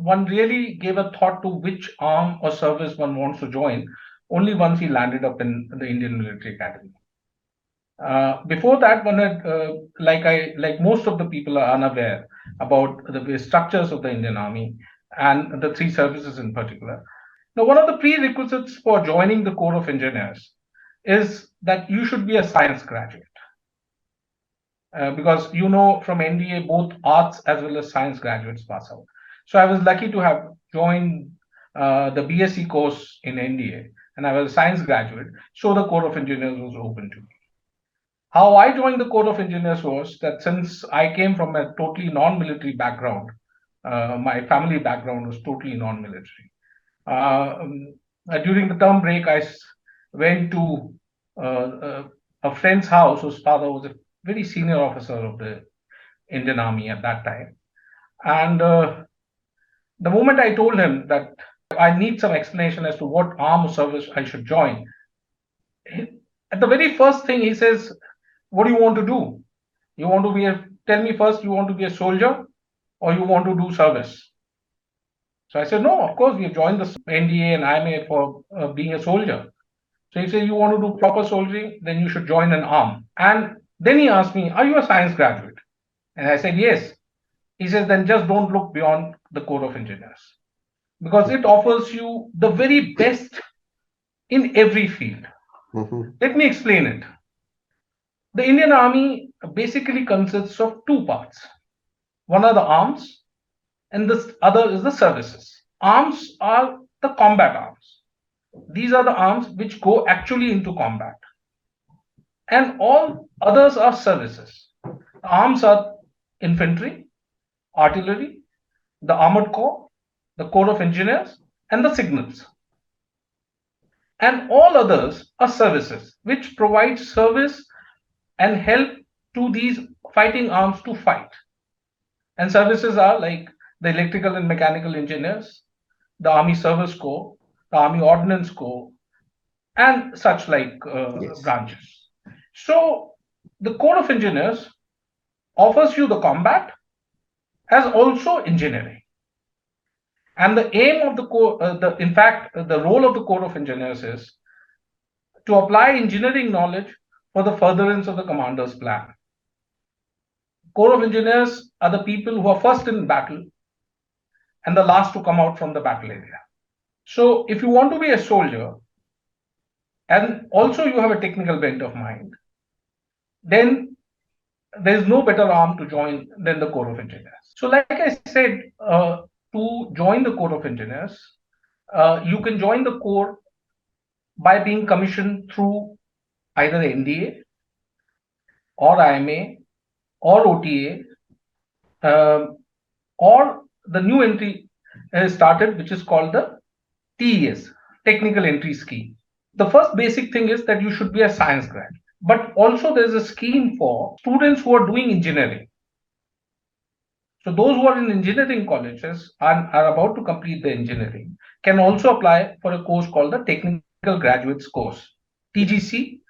one really gave a thought to which arm or service one wants to join only once he landed up in the Indian Military Academy. Before that, one had, like most of the people are unaware about the structures of the Indian Army and the three services in particular. Now, one of the prerequisites for joining the Corps of Engineers is that you should be a science graduate. Because from NDA, both arts as well as science graduates pass out. So I was lucky to have joined the BSc course in NDA, and I was a science graduate. So the Corps of Engineers was open to me. How I joined the Corps of Engineers was that since I came from a totally non-military background, my family background was totally non-military. During the term break, I went to a friend's house whose father was a very senior officer of the Indian Army at that time. And the moment I told him that I need some explanation as to what arm or service I should join, at the very first thing he says, "What do you want to do? You want to tell me first, you want to be a soldier or you want to do service?" So I said, "No, of course, we have joined the NDA and IMA for being a soldier." So he said, "You want to do proper soldiering, then you should join an arm." And then he asked me, "Are you a science graduate?" And I said, "Yes." He says, "Then just don't look beyond the Corps of Engineers, because it offers you the very best in every field." Let me explain it. The Indian Army basically consists of two parts. One are the arms, and the other is the services. Arms are the combat arms. These are the arms which go actually into combat. And all others are services. The arms are infantry, artillery, the armored corps, the Corps of Engineers, and the signals. And all others are services which provide service and help to these fighting arms to fight. And services are like the electrical and mechanical engineers, the Army Service Corps, the Army Ordnance Corps, and such like branches. So the Corps of Engineers offers you the combat as also engineering. And the aim of the Corps, in fact, the role of the Corps of Engineers is to apply engineering knowledge for the furtherance of the commander's plan. Corps of Engineers are the people who are first in battle and the last to come out from the battle area. So if you want to be a soldier and also you have a technical bent of mind, then there is no better arm to join than the Corps of Engineers. So like I said, to join the Corps of Engineers, you can join the Corps by being commissioned through either NDA or IMA or OTA, or the new entry has started, which is called the TES, Technical Entry Scheme. The first basic thing is that you should be a science graduate, but also there's a scheme for students who are doing engineering. So those who are in engineering colleges and are about to complete the engineering can also apply for a course called the Technical Graduates Course, TGC.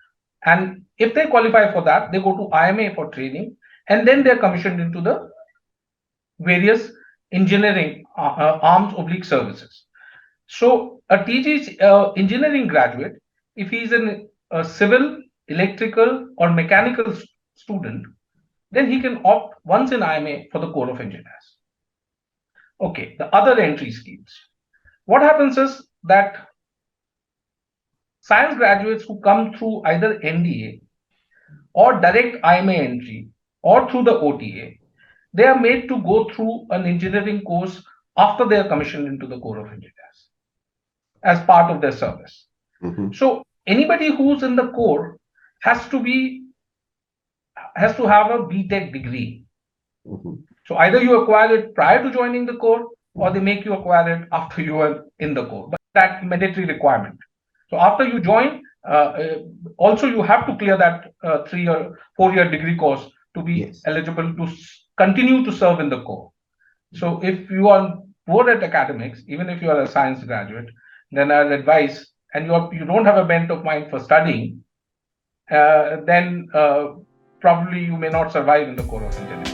And if they qualify for that, they go to IMA for training, and then they're commissioned into the various engineering arms oblique services. So a TGC engineering graduate, if he's a civil, electrical, or mechanical student, then he can opt once in IMA for the Corps of Engineers. Okay, the other entry schemes. What happens is that science graduates who come through either NDA or direct IMA entry or through the OTA, they are made to go through an engineering course after they are commissioned into the Corps of Engineers as part of their service. So anybody who's in the Corps has to have a BTech degree. So either you acquire it prior to joining the Corps or they make you acquire it after you are in the Corps. But that's mandatory requirement. So after you join, also you have to clear that 3 or 4 year degree course to be eligible to continue to serve in the Corps. So if you are poor at academics, even if you are a science graduate, then I'll advise, and you don't have a bent of mind for studying, then probably you may not survive in the Corps of Engineers.